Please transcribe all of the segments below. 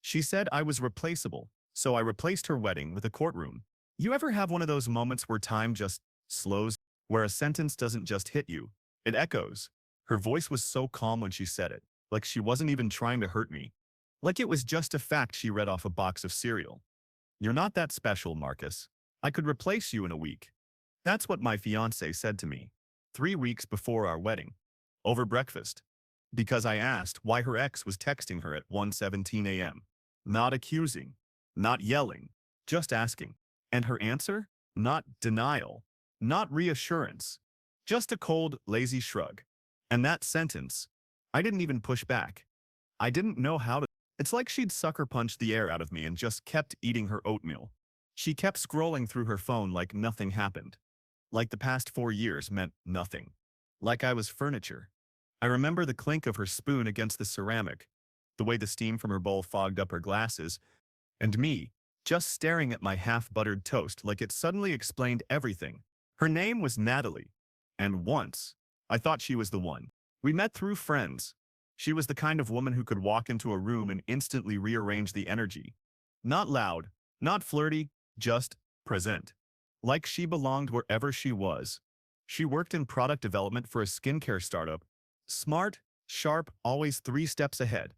She said I was replaceable, so I replaced her wedding with a courtroom. You ever have one of those moments where time just slows, where a sentence doesn't just hit you, it echoes? Her voice was so calm when she said it, like she wasn't even trying to hurt me. Like it was just a fact she read off a box of cereal. You're not that special, Marcus. I could replace you in a week. That's what my fiancé said to me 3 weeks before our wedding, over breakfast, because I asked why her ex was texting her at 1:17 a.m. Not accusing, not yelling, just asking. And her answer? Not denial, not reassurance, just a cold, lazy shrug. And that sentence, I didn't even push back. I didn't know how to. It's like she'd sucker punched the air out of me and just kept eating her oatmeal. She kept scrolling through her phone like nothing happened. Like the past 4 years meant nothing. Like I was furniture. I remember the clink of her spoon against the ceramic, the way the steam from her bowl fogged up her glasses, and me, just staring at my half-buttered toast like it suddenly explained everything. Her name was Natalie, and once, I thought she was the one. We met through friends. She was the kind of woman who could walk into a room and instantly rearrange the energy. Not loud, not flirty, just present. Like she belonged wherever she was. She worked in product development for a skincare startup. Smart, sharp, always 3 steps ahead.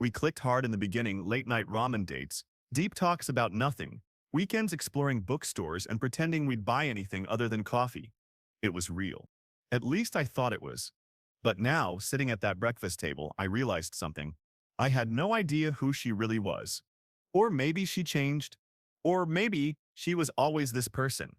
We clicked hard in the beginning, late-night ramen dates, deep talks about nothing, weekends exploring bookstores and pretending we'd buy anything other than coffee. It was real. At least I thought it was. But now, sitting at that breakfast table, I realized something. I had no idea who she really was. Or maybe she changed. Or maybe she was always this person.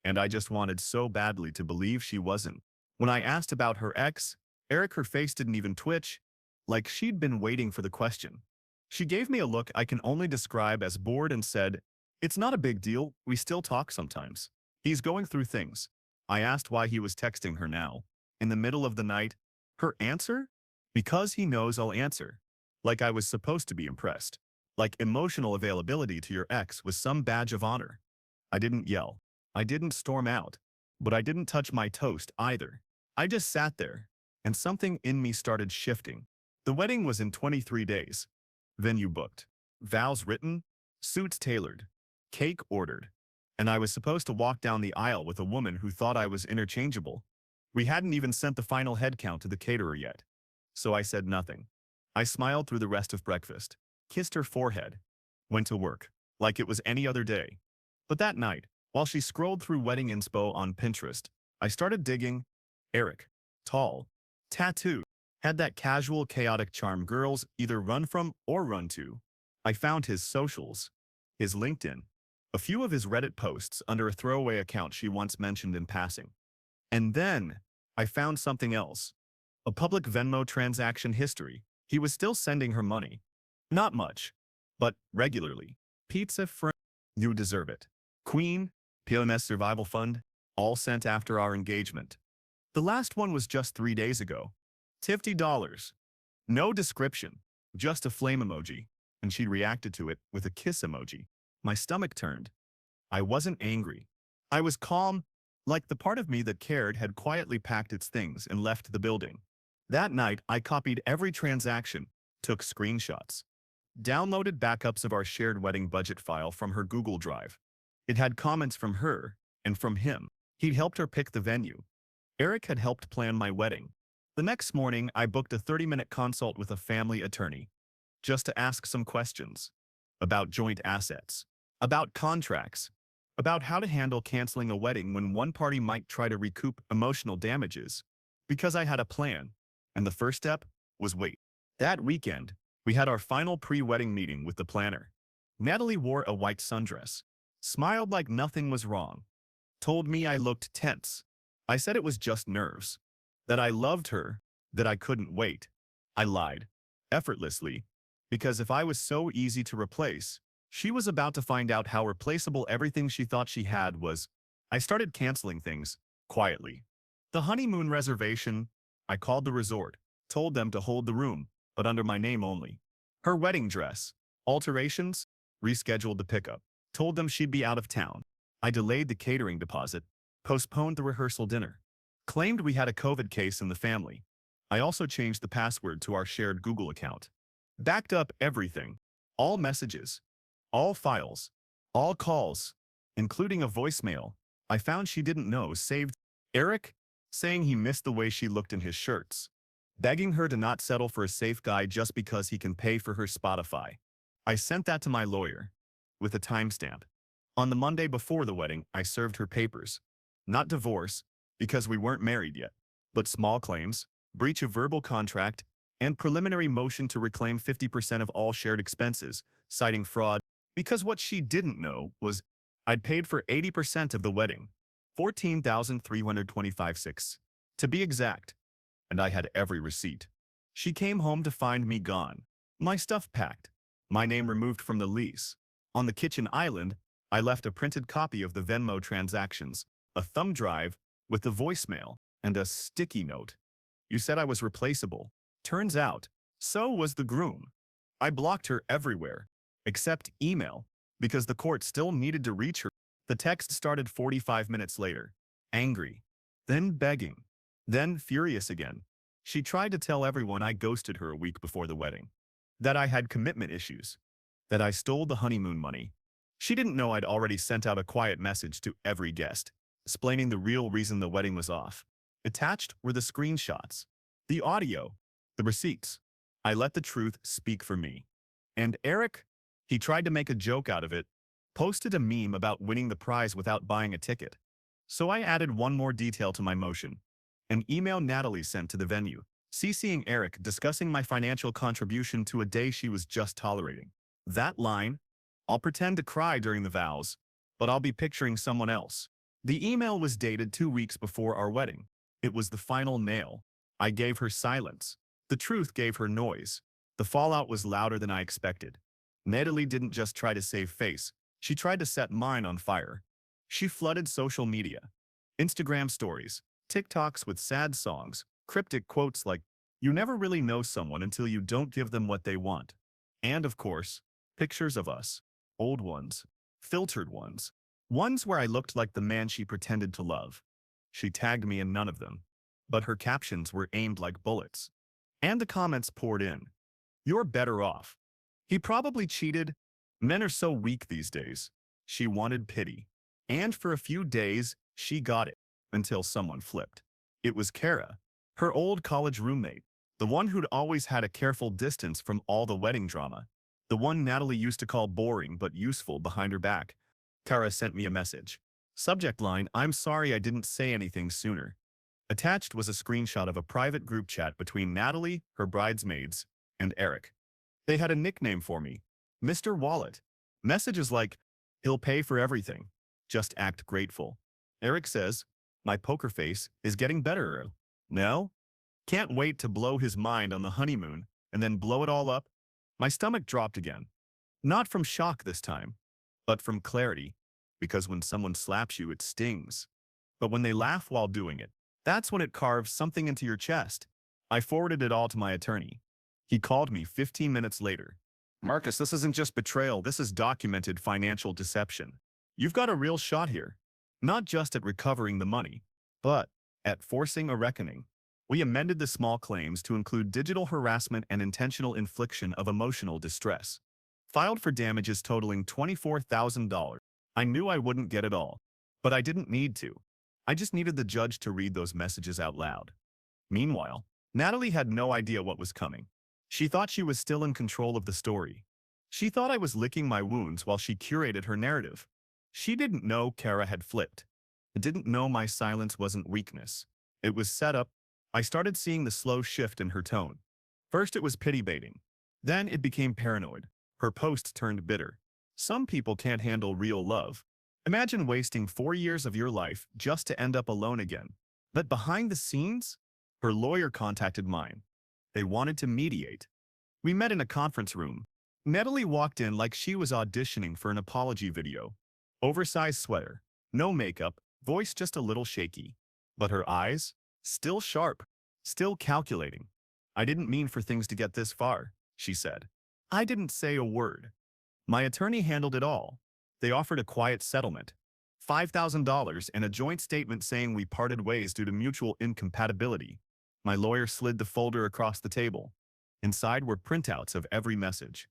And I just wanted so badly to believe she wasn't. When I asked about her ex, Eric, her face didn't even twitch, like she'd been waiting for the question. She gave me a look I can only describe as bored and said, "It's not a big deal, we still talk sometimes. He's going through things." I asked why he was texting her now, in the middle of the night. Her answer? Because he knows I'll answer. Like I was supposed to be impressed. Like emotional availability to your ex was some badge of honor. I didn't yell. I didn't storm out. But I didn't touch my toast either. I just sat there, and something in me started shifting. The wedding was in 23 days. Venue booked. Vows written. Suits tailored. Cake ordered. And I was supposed to walk down the aisle with a woman who thought I was interchangeable. We hadn't even sent the final head count to the caterer yet. So I said nothing. I smiled through the rest of breakfast, kissed her forehead, went to work, like it was any other day. But that night, while she scrolled through wedding inspo on Pinterest, I started digging. Eric, tall, tattooed, had that casual, chaotic charm girls either run from or run to. I found his socials, his LinkedIn, a few of his Reddit posts under a throwaway account she once mentioned in passing. And then I found something else. A public Venmo transaction history. He was still sending her money. Not much, but regularly. Pizza friend. You deserve it. Queen, PMS Survival Fund, all sent after our engagement. The last one was just 3 days ago. $50. No description, just a flame emoji, and she reacted to it with a kiss emoji. My stomach turned. I wasn't angry. I was calm, like the part of me that cared had quietly packed its things and left the building. That night, I copied every transaction, took screenshots, downloaded backups of our shared wedding budget file from her Google Drive. It had comments from her and from him. He'd helped her pick the venue. Eric had helped plan my wedding. The next morning, I booked a 30-minute consult with a family attorney, just to ask some questions about joint assets, about contracts, about how to handle canceling a wedding when one party might try to recoup emotional damages, because I had a plan, and the first step was wait. That weekend, we had our final pre-wedding meeting with the planner. Natalie wore a white sundress, smiled like nothing was wrong, told me I looked tense. I said it was just nerves, that I loved her, that I couldn't wait. I lied, effortlessly, because if I was so easy to replace, she was about to find out how replaceable everything she thought she had was. I started canceling things, quietly. The honeymoon reservation, I called the resort, told them to hold the room, but under my name only. Her wedding dress, alterations, rescheduled the pickup, told them she'd be out of town. I delayed the catering deposit, postponed the rehearsal dinner, claimed we had a COVID case in the family. I also changed the password to our shared Google account. Backed up everything. All messages, all files, all calls, including a voicemail I found she didn't know saved Eric, saying he missed the way she looked in his shirts, begging her to not settle for a safe guy just because he can pay for her Spotify. I sent that to my lawyer, with a timestamp. On the Monday before the wedding, I served her papers. Not divorce, because we weren't married yet, but small claims, breach of verbal contract, and preliminary motion to reclaim 50% of all shared expenses, citing fraud, because what she didn't know was I'd paid for 80% of the wedding, 14,325.6 to be exact, and I had every receipt. She came home to find me gone, my stuff packed, my name removed from the lease. On the kitchen island, I left a printed copy of the Venmo transactions, a thumb drive with the voicemail, and a sticky note. You said I was replaceable. Turns out, so was the groom. I blocked her everywhere, except email, because the court still needed to reach her. The text started 45 minutes later, angry, then begging, then furious again. She tried to tell everyone I ghosted her a week before the wedding, that I had commitment issues, that I stole the honeymoon money. She didn't know I'd already sent out a quiet message to every guest, explaining the real reason the wedding was off. Attached were the screenshots, the audio, the receipts. I let the truth speak for me. And Eric, he tried to make a joke out of it, posted a meme about winning the prize without buying a ticket. So I added one more detail to my motion. An email Natalie sent to the venue, CCing Eric discussing my financial contribution to a day she was just tolerating. That line, I'll pretend to cry during the vows, but I'll be picturing someone else. The email was dated 2 weeks before our wedding. It was the final nail. I gave her silence. The truth gave her noise. The fallout was louder than I expected. Natalie didn't just try to save face. She tried to set mine on fire. She flooded social media. Instagram stories, TikToks with sad songs, cryptic quotes like, "You never really know someone until you don't give them what they want." And of course, pictures of us. Old ones. Filtered ones. Ones where I looked like the man she pretended to love. She tagged me in none of them, but her captions were aimed like bullets. And the comments poured in. "You're better off. He probably cheated. Men are so weak these days." She wanted pity. And for a few days, she got it, until someone flipped. It was Kara, her old college roommate, the one who'd always had a careful distance from all the wedding drama, the one Natalie used to call boring but useful behind her back. Kara sent me a message. Subject line, "I'm sorry I didn't say anything sooner." Attached was a screenshot of a private group chat between Natalie, her bridesmaids, and Eric. They had a nickname for me, Mr. Wallet. Messages like, "He'll pay for everything. Just act grateful." Eric says, "My poker face is getting better. No? Can't wait to blow his mind on the honeymoon and then blow it all up." My stomach dropped again. Not from shock this time, but from clarity, because when someone slaps you, it stings. But when they laugh while doing it, that's when it carves something into your chest. I forwarded it all to my attorney. He called me 15 minutes later. "Marcus, this isn't just betrayal, this is documented financial deception. You've got a real shot here. Not just at recovering the money, but at forcing a reckoning." We amended the small claims to include digital harassment and intentional infliction of emotional distress. Filed for damages totaling $24,000. I knew I wouldn't get it all, but I didn't need to. I just needed the judge to read those messages out loud. Meanwhile, Natalie had no idea what was coming. She thought she was still in control of the story. She thought I was licking my wounds while she curated her narrative. She didn't know Kara had flipped. Didn't know my silence wasn't weakness. It was set up. I started seeing the slow shift in her tone. First it was pity-baiting. Then it became paranoid. Her posts turned bitter. Some people can't handle real love. Imagine wasting 4 years of your life just to end up alone again. But behind the scenes, her lawyer contacted mine. They wanted to mediate. We met in a conference room. Natalie walked in like she was auditioning for an apology video. Oversized sweater, no makeup, voice just a little shaky. But her eyes? Still sharp, still calculating. "I didn't mean for things to get this far," she said. I didn't say a word. My attorney handled it all. They offered a quiet settlement, $5,000 and a joint statement saying we parted ways due to mutual incompatibility. My lawyer slid the folder across the table. Inside were printouts of every message.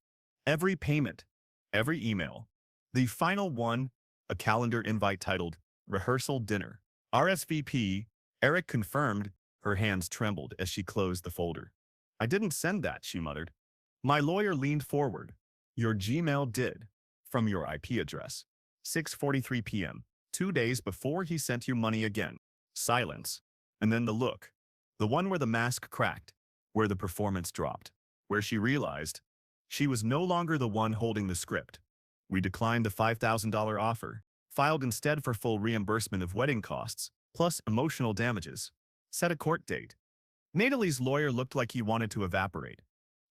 Every payment, every email. The final one, a calendar invite titled Rehearsal Dinner. RSVP, Eric confirmed. Her hands trembled as she closed the folder. I didn't send that, she muttered. My lawyer leaned forward. Your Gmail did. From your IP address. 6:43 p.m., 2 days before he sent you money again. Silence. And then the look. The one where the mask cracked, where the performance dropped, where she realized she was no longer the one holding the script. We declined the $5,000 offer, filed instead for full reimbursement of wedding costs, plus emotional damages. Set a court date. Natalie's lawyer looked like he wanted to evaporate.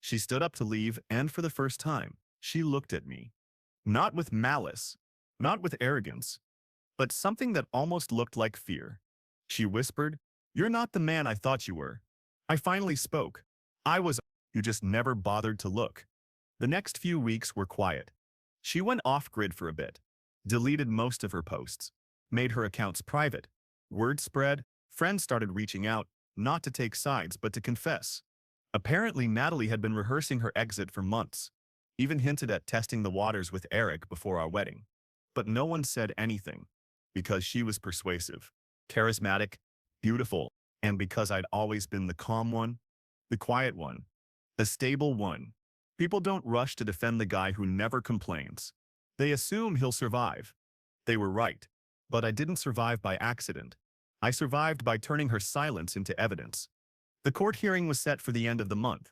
She stood up to leave, and for the first time, she looked at me. Not with malice, not with arrogance, but something that almost looked like fear. She whispered, "You're not the man I thought you were." I finally spoke. I was, you just never bothered to look. The next few weeks were quiet. She went off-grid for a bit, deleted most of her posts, made her accounts private. Word spread, friends started reaching out, not to take sides but to confess. Apparently, Natalie had been rehearsing her exit for months, even hinted at testing the waters with Eric before our wedding. But no one said anything, because she was persuasive, charismatic, beautiful, and because I'd always been the calm one, the quiet one, the stable one. People don't rush to defend the guy who never complains. They assume he'll survive. They were right. But I didn't survive by accident. I survived by turning her silence into evidence. The court hearing was set for the end of the month.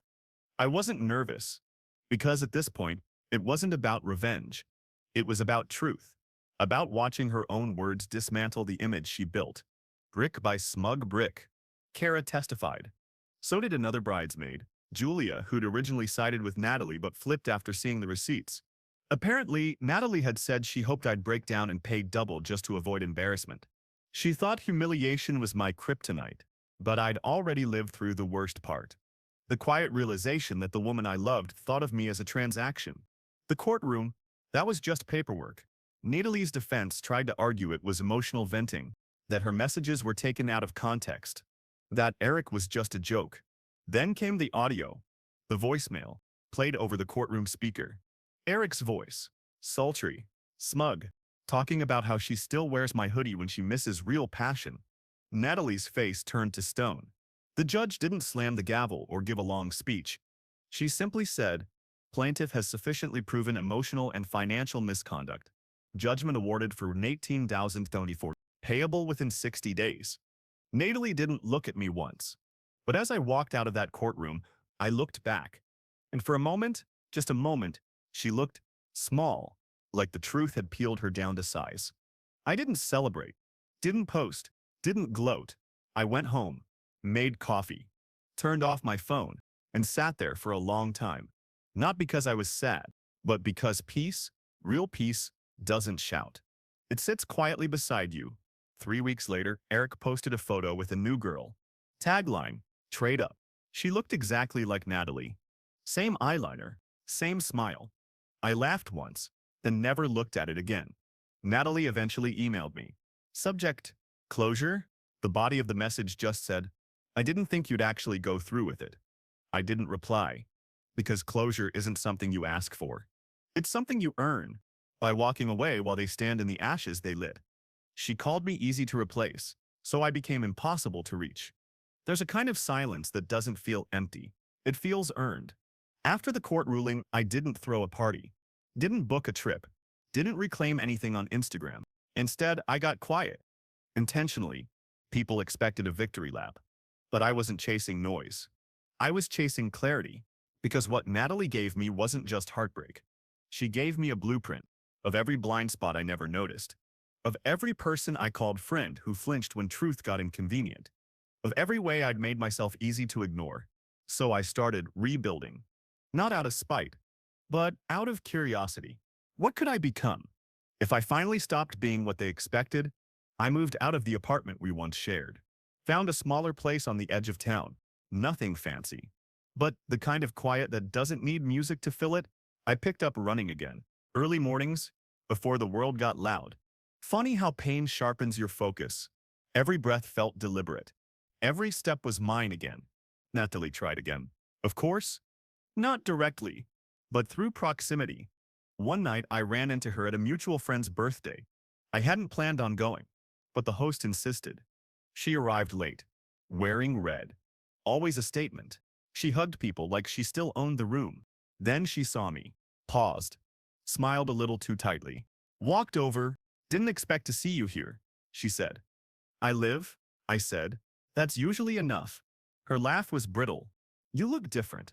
I wasn't nervous, because at this point, it wasn't about revenge. It was about truth, about watching her own words dismantle the image she built, brick by smug brick. Kara testified. So did another bridesmaid, Julia, who'd originally sided with Natalie but flipped after seeing the receipts. Apparently, Natalie had said she hoped I'd break down and pay double just to avoid embarrassment. She thought humiliation was my kryptonite, but I'd already lived through the worst part. The quiet realization that the woman I loved thought of me as a transaction. The courtroom, that was just paperwork. Natalie's defense tried to argue it was emotional venting, that her messages were taken out of context, that Eric was just a joke. Then came the audio, the voicemail, played over the courtroom speaker. Eric's voice, sultry, smug, talking about how she still wears my hoodie when she misses real passion. Natalie's face turned to stone. The judge didn't slam the gavel or give a long speech. She simply said, "Plaintiff has sufficiently proven emotional and financial misconduct. Judgment awarded for $18,024, payable within 60 days. Natalie didn't look at me once. But as I walked out of that courtroom, I looked back. And for a moment, just a moment, she looked small, like the truth had peeled her down to size. I didn't celebrate, didn't post, didn't gloat. I went home, made coffee, turned off my phone, and sat there for a long time. Not because I was sad, but because peace, real peace, doesn't shout. It sits quietly beside you. 3 weeks later, Eric posted a photo with a new girl. Tagline, "Trade up." She looked exactly like Natalie. Same eyeliner, same smile. I laughed once, then never looked at it again. Natalie eventually emailed me. Subject, closure? The body of the message just said, "I didn't think you'd actually go through with it." I didn't reply, because closure isn't something you ask for. It's something you earn, by walking away while they stand in the ashes they lit. She called me easy to replace, so I became impossible to reach. There's a kind of silence that doesn't feel empty. It feels earned. After the court ruling, I didn't throw a party, didn't book a trip, didn't reclaim anything on Instagram. Instead, I got quiet. Intentionally. People expected a victory lap. But I wasn't chasing noise. I was chasing clarity, because what Natalie gave me wasn't just heartbreak. She gave me a blueprint of every blind spot I never noticed, of every person I called friend who flinched when truth got inconvenient, of every way I'd made myself easy to ignore. So I started rebuilding, not out of spite, but out of curiosity. What could I become? If I finally stopped being what they expected, I moved out of the apartment we once shared, found a smaller place on the edge of town, nothing fancy, but the kind of quiet that doesn't need music to fill it. I picked up running again, early mornings, before the world got loud. Funny how pain sharpens your focus. Every breath felt deliberate. Every step was mine again. Natalie tried again. Of course, not directly, but through proximity. One night, I ran into her at a mutual friend's birthday. I hadn't planned on going, but the host insisted. She arrived late, wearing red. Always a statement. She hugged people like she still owned the room. Then she saw me, paused, smiled a little too tightly, walked over. "Didn't expect to see you here," she said. "I live," I said. "That's usually enough." Her laugh was brittle. "You look different."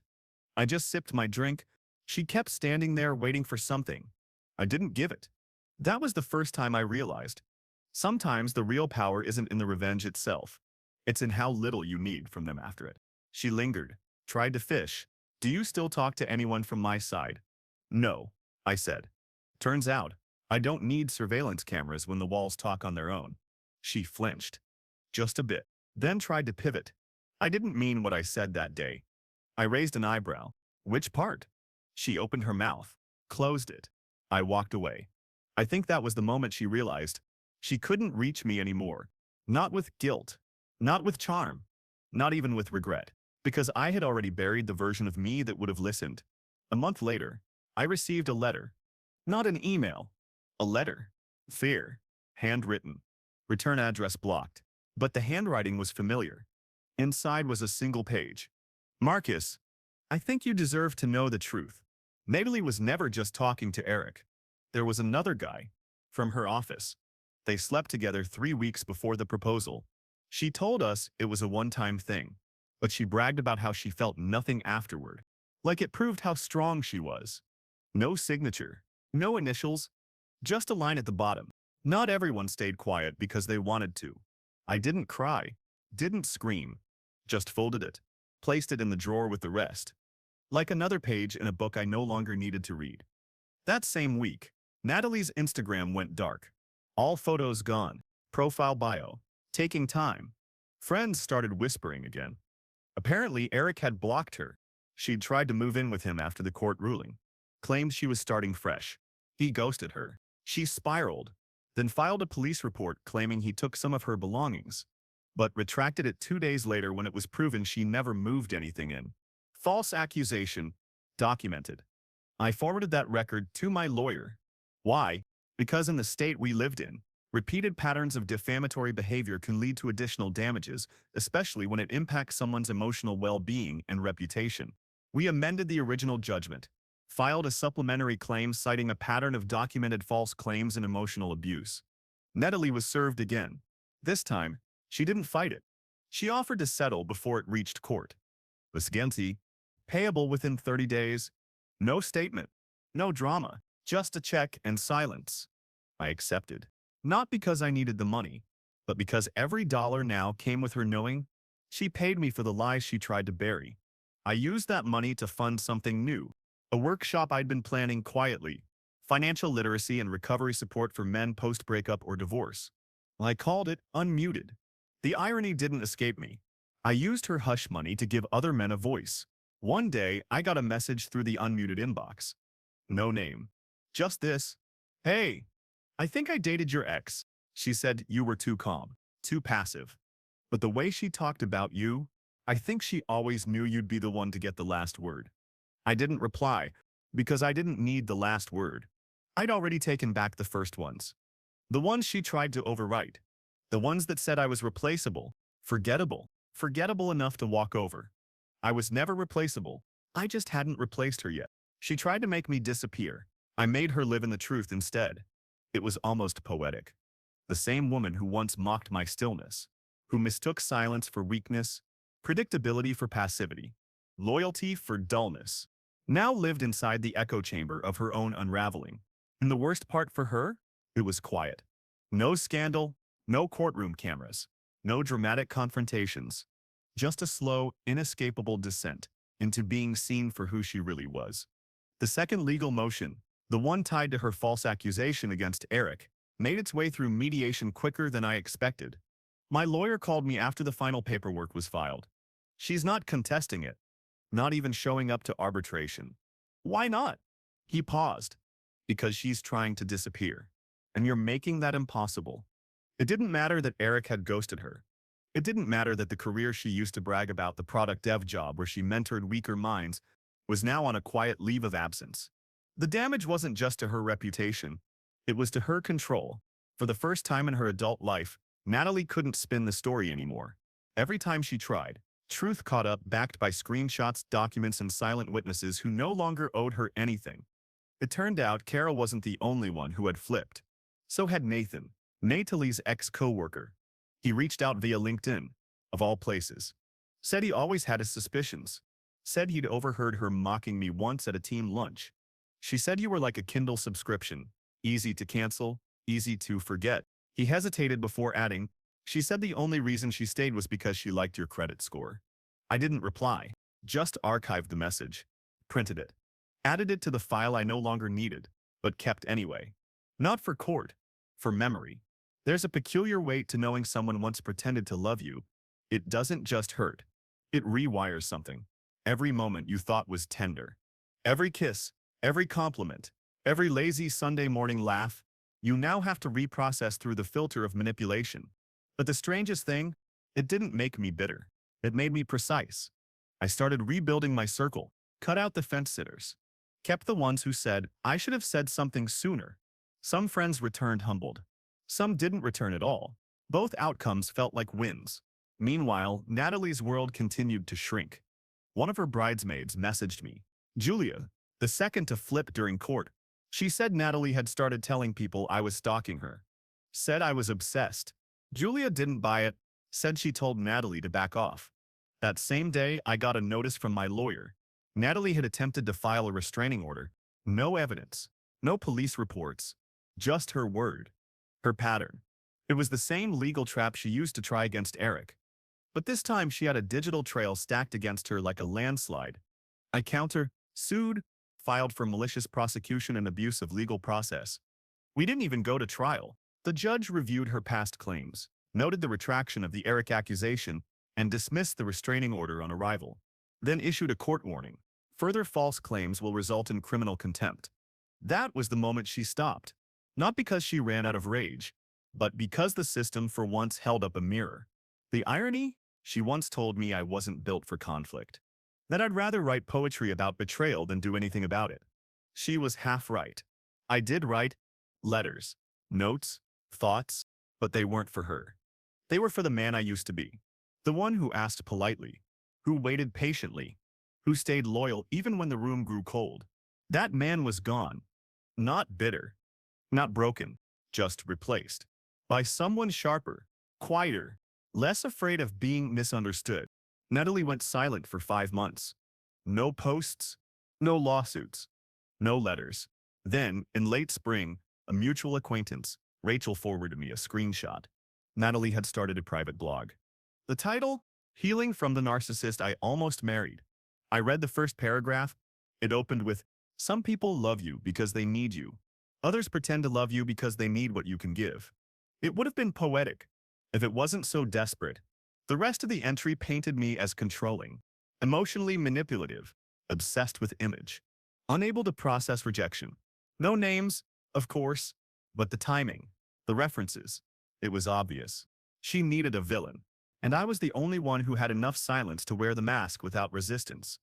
I just sipped my drink. She kept standing there waiting for something. I didn't give it. That was the first time I realized. Sometimes the real power isn't in the revenge itself. It's in how little you need from them after it. She lingered, tried to fish. "Do you still talk to anyone from my side?" "No," I said. "Turns out, I don't need surveillance cameras when the walls talk on their own." She flinched. Just a bit. Then tried to pivot. I didn't mean what I said that day. I raised an eyebrow. "Which part?" She opened her mouth, closed it. I walked away. I think that was the moment she realized she couldn't reach me anymore. Not with guilt, not with charm, not even with regret, because I had already buried the version of me that would have listened. A month later, I received a letter. Not an email. A letter. Fear. Handwritten. Return address blocked. But the handwriting was familiar. Inside was a single page. "Marcus, I think you deserve to know the truth. Natalie was never just talking to Eric. There was another guy. From her office. They slept together 3 weeks before the proposal. She told us it was a one-time thing, but she bragged about how she felt nothing afterward. Like it proved how strong she was. No signature. No initials. Just a line at the bottom. Not everyone stayed quiet because they wanted to. I didn't cry. Didn't scream. Just folded it. Placed it in the drawer with the rest. Like another page in a book I no longer needed to read. That same week, Natalie's Instagram went dark. All photos gone. Profile bio. Taking time. Friends started whispering again. Apparently, Eric had blocked her. She'd tried to move in with him after the court ruling. Claimed she was starting fresh. He ghosted her. She spiraled. Then filed a police report claiming he took some of her belongings. But retracted it 2 days later when it was proven she never moved anything in. False accusation. Documented. I forwarded that record to my lawyer. Why? Because in the state we lived in, repeated patterns of defamatory behavior can lead to additional damages, especially when it impacts someone's emotional well-being and reputation. We amended the original judgment, filed a supplementary claim citing a pattern of documented false claims and emotional abuse. Natalie was served again. This time, she didn't fight it. She offered to settle before it reached court. Was guilty, payable within 30 days. No statement, no drama, just a check and silence. I accepted. Not because I needed the money, but because every dollar now came with her knowing she paid me for the lies she tried to bury. I used that money to fund something new, a workshop I'd been planning quietly, financial literacy and recovery support for men post-breakup or divorce. I called it Unmuted. The irony didn't escape me. I used her hush money to give other men a voice. One day, I got a message through the unmuted inbox. No name. Just this. "Hey, I think I dated your ex." She said you were too calm, too passive. But the way she talked about you, I think she always knew you'd be the one to get the last word. I didn't reply, because I didn't need the last word. I'd already taken back the first ones. The ones she tried to overwrite. The ones that said I was replaceable, forgettable enough to walk over. I was never replaceable. I just hadn't replaced her yet. She tried to make me disappear. I made her live in the truth instead. It was almost poetic. The same woman who once mocked my stillness, who mistook silence for weakness, predictability for passivity, loyalty for dullness, now lived inside the echo chamber of her own unraveling. And the worst part for her? It was quiet. No scandal, no courtroom cameras, no dramatic confrontations. Just a slow, inescapable descent into being seen for who she really was. The second legal motion, the one tied to her false accusation against Eric, made its way through mediation quicker than I expected. My lawyer called me after the final paperwork was filed. "She's not contesting it, not even showing up to arbitration." "Why not?" He paused. "Because she's trying to disappear, and you're making that impossible." It didn't matter that Eric had ghosted her. It didn't matter that the career she used to brag about, the product dev job where she mentored weaker minds, was now on a quiet leave of absence. The damage wasn't just to her reputation, it was to her control. For the first time in her adult life, Natalie couldn't spin the story anymore. Every time she tried, truth caught up, backed by screenshots, documents, and silent witnesses who no longer owed her anything. It turned out Carol wasn't the only one who had flipped. So had Nathan, Natalie's ex-coworker. He reached out via LinkedIn, of all places. Said he always had his suspicions. Said he'd overheard her mocking me once at a team lunch. She said you were like a Kindle subscription, easy to cancel, easy to forget. He hesitated before adding, she said the only reason she stayed was because she liked your credit score. I didn't reply, just archived the message, printed it, added it to the file I no longer needed, but kept anyway. Not for court, for memory. There's a peculiar weight to knowing someone once pretended to love you. It doesn't just hurt. It rewires something. Every moment you thought was tender. Every kiss, every compliment, every lazy Sunday morning laugh, you now have to reprocess through the filter of manipulation. But the strangest thing, it didn't make me bitter. It made me precise. I started rebuilding my circle, cut out the fence-sitters, kept the ones who said, I should have said something sooner. Some friends returned humbled. Some didn't return at all. Both outcomes felt like wins. Meanwhile, Natalie's world continued to shrink. One of her bridesmaids messaged me, Julia, the second to flip during court. She said Natalie had started telling people I was stalking her. Said I was obsessed. Julia didn't buy it, said she told Natalie to back off. That same day, I got a notice from my lawyer. Natalie had attempted to file a restraining order. No evidence, no police reports, just her word, her pattern. It was the same legal trap she used to try against Eric. But this time she had a digital trail stacked against her like a landslide. I sued, filed for malicious prosecution and abuse of legal process. We didn't even go to trial. The judge reviewed her past claims, noted the retraction of the Eric accusation, and dismissed the restraining order on arrival. Then issued a court warning. Further false claims will result in criminal contempt. That was the moment she stopped. Not because she ran out of rage, but because the system for once held up a mirror. The irony? She once told me I wasn't built for conflict. That I'd rather write poetry about betrayal than do anything about it. She was half right. I did write letters, notes, thoughts, but they weren't for her. They were for the man I used to be. The one who asked politely, who waited patiently, who stayed loyal even when the room grew cold. That man was gone. Not bitter, not broken, just replaced. By someone sharper, quieter, less afraid of being misunderstood. Natalie went silent for 5 months. No posts, no lawsuits, no letters. Then, in late spring, a mutual acquaintance, Rachel, forwarded me a screenshot. Natalie had started a private blog. The title, Healing from the Narcissist I Almost Married. I read the first paragraph. It opened with, some people love you because they need you. Others pretend to love you because they need what you can give. It would have been poetic if it wasn't so desperate. The rest of the entry painted me as controlling, emotionally manipulative, obsessed with image, unable to process rejection. No names, of course, but the timing, the references. It was obvious. She needed a villain, and I was the only one who had enough silence to wear the mask without resistance.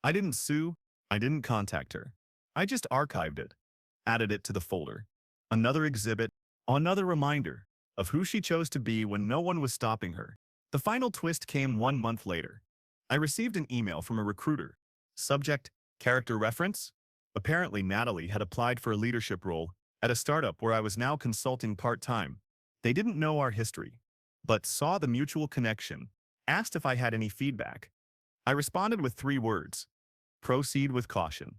I didn't sue, I didn't contact her. I just archived it, added it to the folder. Another exhibit, another reminder of who she chose to be when no one was stopping her. The final twist came 1 month later. I received an email from a recruiter. Subject, character reference? Apparently Natalie had applied for a leadership role at a startup where I was now consulting part-time. They didn't know our history, but saw the mutual connection, asked if I had any feedback. I responded with 3 words. Proceed with caution.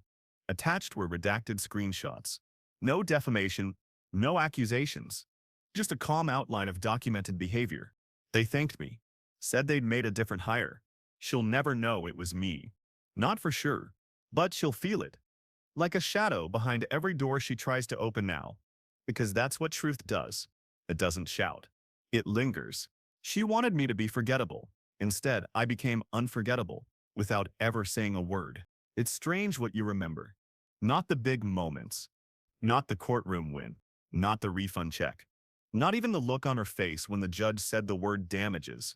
Attached were redacted screenshots. No defamation, no accusations. Just a calm outline of documented behavior. They thanked me. Said they'd made a different hire. She'll never know it was me. Not for sure, but she'll feel it. Like a shadow behind every door she tries to open now. Because that's what truth does. It doesn't shout. It lingers. She wanted me to be forgettable. Instead, I became unforgettable, without ever saying a word. It's strange what you remember. Not the big moments. Not the courtroom win. Not the refund check. Not even the look on her face when the judge said the word damages.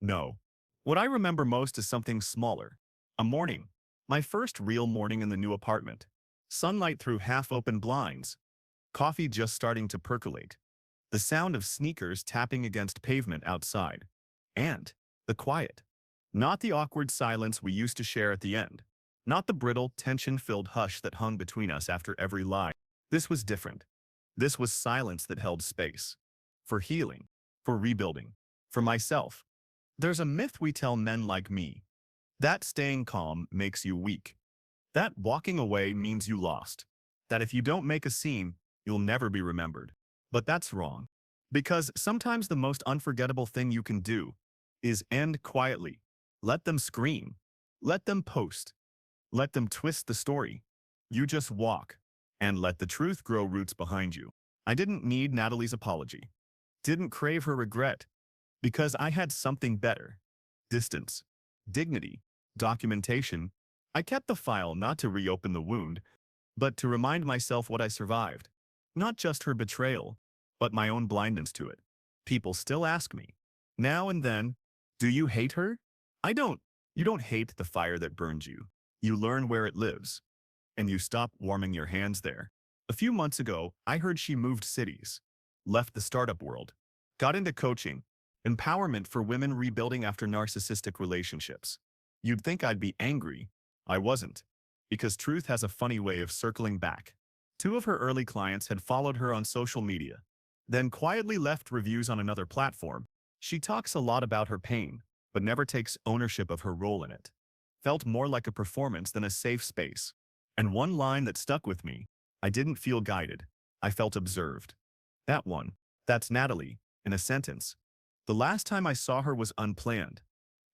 No. What I remember most is something smaller. A morning, My first real morning in the new apartment. Sunlight through half-open blinds. Coffee just starting to percolate. The sound of sneakers tapping against pavement outside. And the quiet. Not the awkward silence we used to share at the end. Not the brittle, tension-filled hush that hung between us after every lie. This was different. This was silence that held space. For healing. For rebuilding. For myself. There's a myth we tell men like me. That staying calm makes you weak. That walking away means you lost. That if you don't make a scene, you'll never be remembered. But that's wrong. Because sometimes the most unforgettable thing you can do is end quietly. Let them scream. Let them post. Let them twist the story. You just walk. And let the truth grow roots behind you. I didn't need Natalie's apology. Didn't crave her regret. Because I had something better. Distance. Dignity. Documentation. I kept the file not to reopen the wound, but to remind myself what I survived. Not just her betrayal, but my own blindness to it. People still ask me, now and then, do you hate her? I don't. You don't hate the fire that burned you. You learn where it lives, and you stop warming your hands there. A few months ago, I heard she moved cities, left the startup world, got into coaching, empowerment for women rebuilding after narcissistic relationships. You'd think I'd be angry. I wasn't, because truth has a funny way of circling back. Two of her early clients had followed her on social media, then quietly left reviews on another platform. She talks a lot about her pain, but never takes ownership of her role in it. Felt more like a performance than a safe space. And one line that stuck with me, I didn't feel guided. I felt observed. That one, that's Natalie, in a sentence. The last time I saw her was unplanned.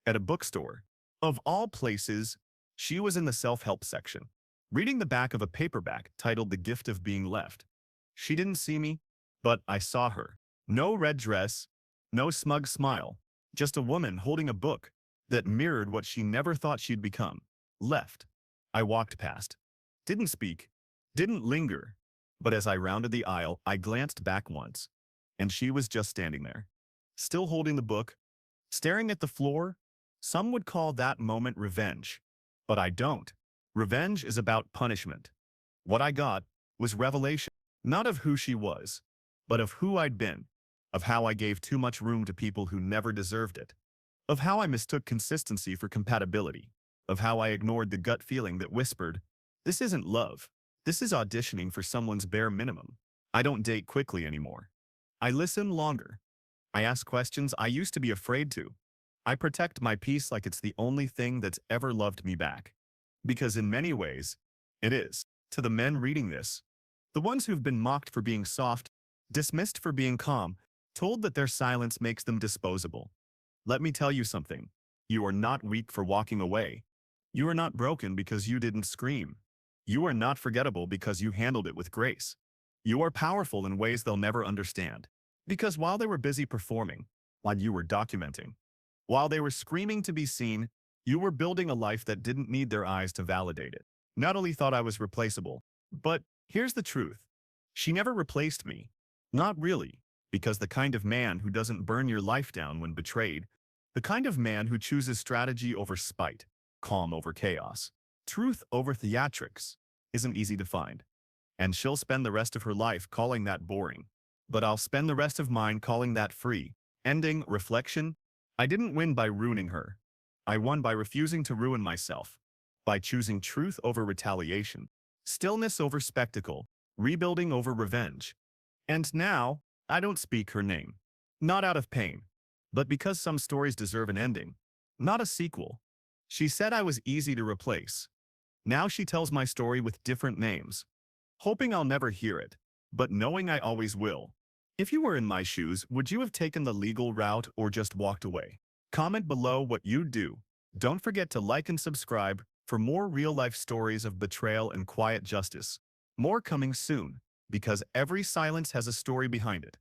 At a bookstore. Of all places, she was in the self-help section, reading the back of a paperback titled The Gift of Being Left. She didn't see me, but I saw her. No red dress, no smug smile, just a woman holding a book that mirrored what she never thought she'd become. Left. I walked past. Didn't speak. Didn't linger. But as I rounded the aisle, I glanced back once, and she was just standing there, still holding the book, staring at the floor. Some would call that moment revenge. But I don't. Revenge is about punishment. What I got was revelation, not of who she was, but of who I'd been, of how I gave too much room to people who never deserved it, of how I mistook consistency for compatibility, of how I ignored the gut feeling that whispered, this isn't love, this is auditioning for someone's bare minimum. I don't date quickly anymore. I listen longer. I ask questions I used to be afraid to. I protect my peace like it's the only thing that's ever loved me back. Because in many ways, it is. To the men reading this, the ones who've been mocked for being soft, dismissed for being calm, told that their silence makes them disposable. Let me tell you something. You are not weak for walking away. You are not broken because you didn't scream. You are not forgettable because you handled it with grace. You are powerful in ways they'll never understand. Because while they were busy performing, while you were documenting, while they were screaming to be seen, you were building a life that didn't need their eyes to validate it. Natalie thought I was replaceable. But here's the truth. She never replaced me. Not really. Because the kind of man who doesn't burn your life down when betrayed, the kind of man who chooses strategy over spite, calm over chaos, truth over theatrics, isn't easy to find. And she'll spend the rest of her life calling that boring. But I'll spend the rest of mine calling that free. Ending, reflection. I didn't win by ruining her. I won by refusing to ruin myself. By choosing truth over retaliation, stillness over spectacle, rebuilding over revenge. And now, I don't speak her name. Not out of pain, but because some stories deserve an ending, not a sequel. She said I was easy to replace. Now she tells my story with different names, hoping I'll never hear it, but knowing I always will. If you were in my shoes, would you have taken the legal route or just walked away? Comment below what you'd do. Don't forget to like and subscribe for more real-life stories of betrayal and quiet justice. More coming soon, because every silence has a story behind it.